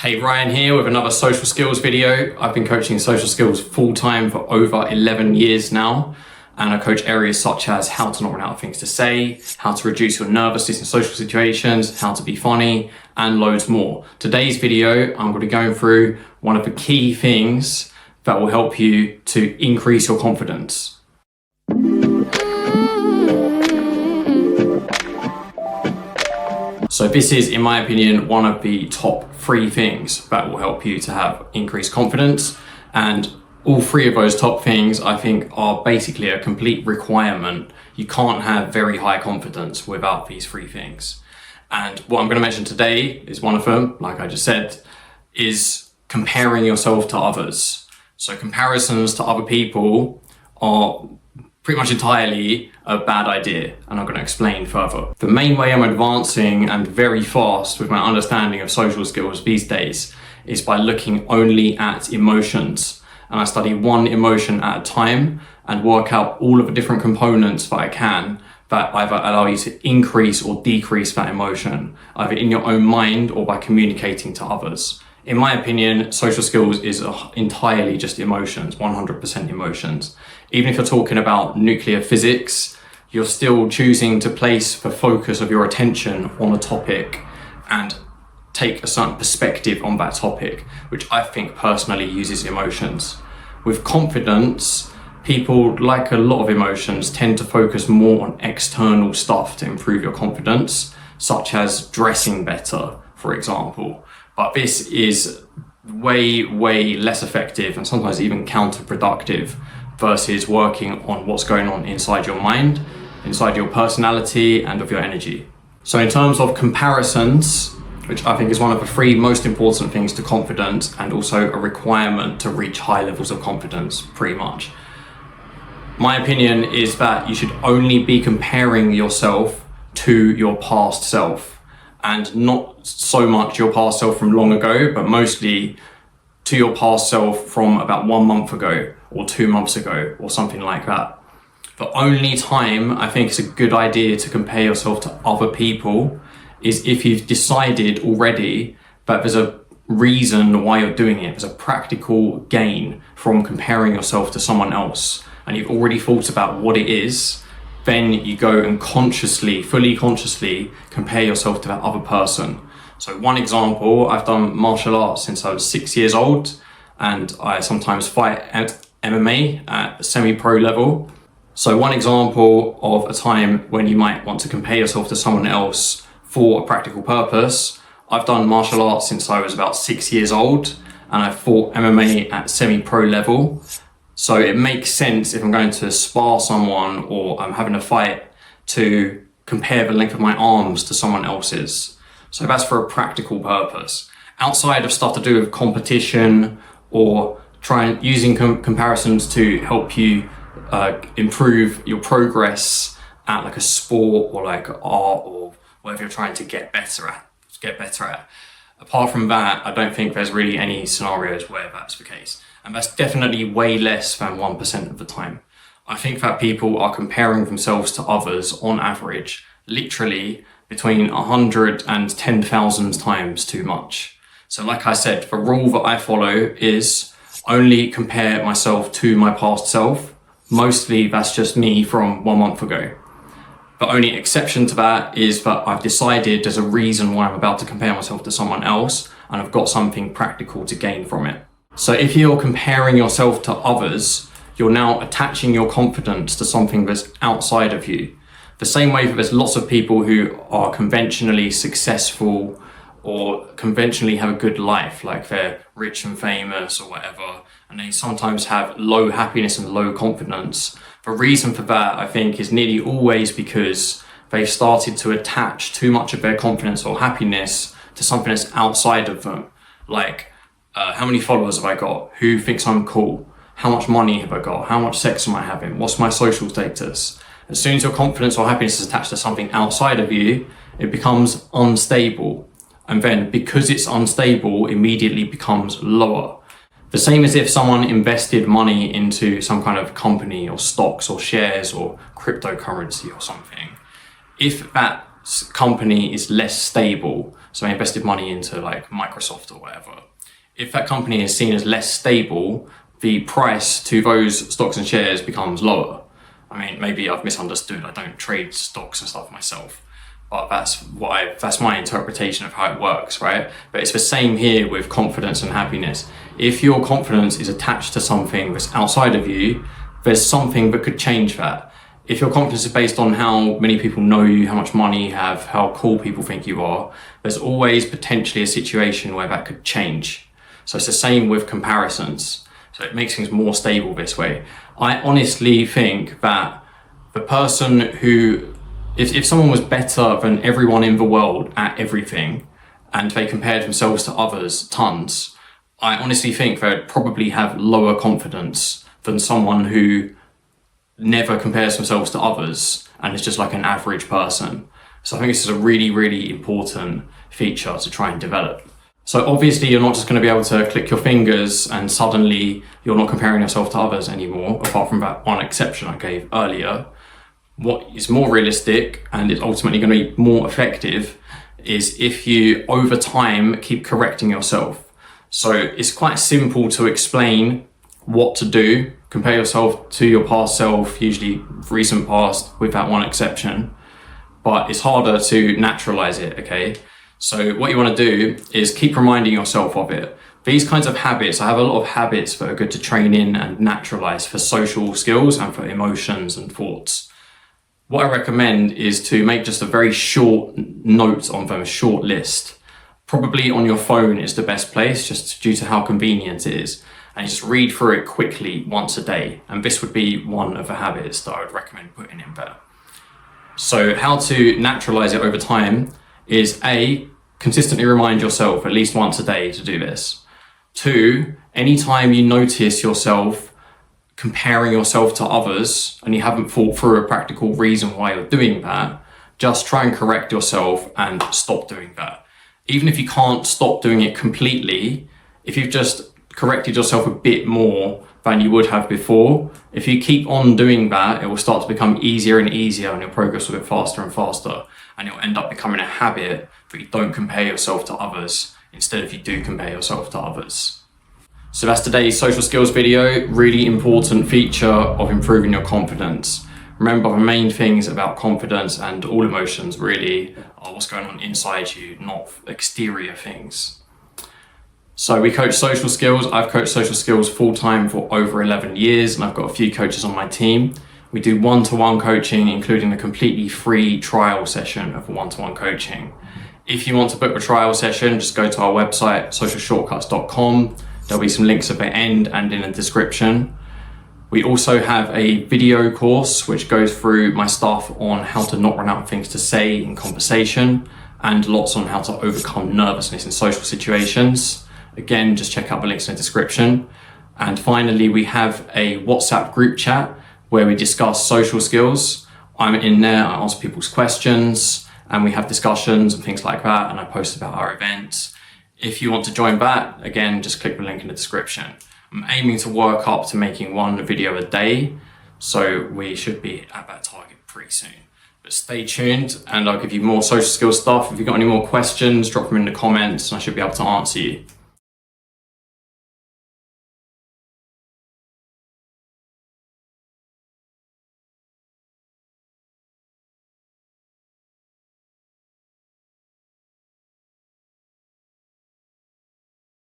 Hey, Ryan here with another social skills video. I've been coaching social skills full-time for over 11 years now, and I coach areas such as how to not run out of things to say, how to reduce your nervousness in social situations, how to be funny, and loads more. Today's video, I'm going to be going through one of the key things that will help you to increase your confidence. So this is, in my opinion, one of the top 3 things that will help you to have increased confidence. And all 3 of those top things, I think, are basically a complete requirement. You can't have very high confidence without these 3 things. And what I'm going to mention today is one of them, like I just said, is comparing yourself to others. So comparisons to other people are pretty much entirely a bad idea, and I'm going to explain further. The main way I'm advancing and very fast with my understanding of social skills these days is by looking only at emotions, and I study one emotion at a time and work out all of the different components that I can that either allow you to increase or decrease that emotion, either in your own mind or by communicating to others. In my opinion, social skills is entirely just emotions, 100% emotions. Even if you're talking about nuclear physics, you're still choosing to place the focus of your attention on a topic and take a certain perspective on that topic, which I think personally uses emotions. With confidence, people, like a lot of emotions, tend to focus more on external stuff to improve your confidence, such as dressing better, for example. But this is way less effective and sometimes even counterproductive versus working on what's going on inside your mind, inside your personality, and of your energy. So in terms of comparisons, which I think is one of the 3 most important things to confidence and also a requirement to reach high levels of confidence, pretty much. My opinion is that you should only be comparing yourself to your past self, and not so much your past self from long ago, but mostly to your past self from about 1 month ago or 2 months ago or something like that. The only time I think it's a good idea to compare yourself to other people is if you've decided already that there's a reason why you're doing it. There's a practical gain from comparing yourself to someone else, and you've already thought about what it is. Then you go and fully consciously compare yourself to that other person. So one example, I've done martial arts since I was 6 years old, and I sometimes fight at MMA at semi-pro level. So one example of a time when you might want to compare yourself to someone else for a practical purpose, I've done martial arts since I was about 6 years old, and I fought MMA at semi-pro level. So it makes sense if I'm going to spar someone or I'm having a fight to compare the length of my arms to someone else's. So that's for a practical purpose. Outside of stuff to do with competition or using comparisons to help you improve your progress at like a sport or like art or whatever you're trying to get better at. Apart from that, I don't think there's really any scenarios where that's the case. And that's definitely way less than 1% of the time. I think that people are comparing themselves to others on average, literally between 100 and 10,000 times too much. So like I said, the rule that I follow is only compare myself to my past self. Mostly that's just me from 1 month ago. The only exception to that is that I've decided there's a reason why I'm about to compare myself to someone else, and I've got something practical to gain from it. So if you're comparing yourself to others, you're now attaching your confidence to something that's outside of you. The same way that there's lots of people who are conventionally successful or conventionally have a good life, like they're rich and famous or whatever, and they sometimes have low happiness and low confidence. The reason for that, I think, is nearly always because they've started to attach too much of their confidence or happiness to something that's outside of them. Like, how many followers have I got? Who thinks I'm cool? How much money have I got? How much sex am I having? What's my social status? As soon as your confidence or happiness is attached to something outside of you, it becomes unstable. And then because it's unstable, immediately becomes lower. The same as if someone invested money into some kind of company or stocks or shares or cryptocurrency or something. If that company is less stable, so I invested money into like Microsoft or whatever. If that company is seen as less stable, the price to those stocks and shares becomes lower. I mean, maybe I've misunderstood. I don't trade stocks and stuff myself, but that's my interpretation of how it works, right? But it's the same here with confidence and happiness. If your confidence is attached to something that's outside of you, there's something that could change that. If your confidence is based on how many people know you, how much money you have, how cool people think you are, there's always potentially a situation where that could change. So it's the same with comparisons. So it makes things more stable this way. I honestly think that the person who, if someone was better than everyone in the world at everything and they compared themselves to others tons, I honestly think they'd probably have lower confidence than someone who never compares themselves to others and is just like an average person. So I think this is a really, really important feature to try and develop. So obviously you're not just going to be able to click your fingers and suddenly you're not comparing yourself to others anymore, apart from that one exception I gave earlier. What is more realistic and is ultimately going to be more effective is if you over time keep correcting yourself. So it's quite simple to explain what to do. Compare yourself to your past self, usually recent past with that one exception, but it's harder to naturalize it, okay? So what you want to do is keep reminding yourself of it. These kinds of habits, I have a lot of habits that are good to train in and naturalize for social skills and for emotions and thoughts. What I recommend is to make just a very short note on them, a short list. Probably on your phone is the best place, just due to how convenient it is. And you just read through it quickly once a day. And this would be one of the habits that I would recommend putting in there. So how to naturalize it over time is A, consistently remind yourself at least once a day to do this. 2, anytime you notice yourself comparing yourself to others and you haven't thought through a practical reason why you're doing that, just try and correct yourself and stop doing that. Even if you can't stop doing it completely, if you've just corrected yourself a bit more than you would have before, if you keep on doing that, it will start to become easier and easier and your progress will get faster and faster, and it'll end up becoming a habit that you don't compare yourself to others instead of you do compare yourself to others. So that's today's social skills video. Really important feature of improving your confidence. Remember, the main things about confidence and all emotions really are what's going on inside you, not exterior things. So we coach social skills. I've coached social skills full-time for over 11 years and I've got a few coaches on my team. We do one-to-one coaching, including a completely free trial session of one-to-one coaching. If you want to book a trial session, just go to our website, socialshortcuts.com. There'll be some links at the end and in the description. We also have a video course which goes through my stuff on how to not run out of things to say in conversation and lots on how to overcome nervousness in social situations. Again, just check out the links in the description. And finally, we have a WhatsApp group chat where we discuss social skills. I'm in there, I answer people's questions and we have discussions and things like that. And I post about our events. If you want to join that, again, just click the link in the description. I'm aiming to work up to making one video a day. So we should be at that target pretty soon. But stay tuned and I'll give you more social skills stuff. If you've got any more questions, drop them in the comments and I should be able to answer you.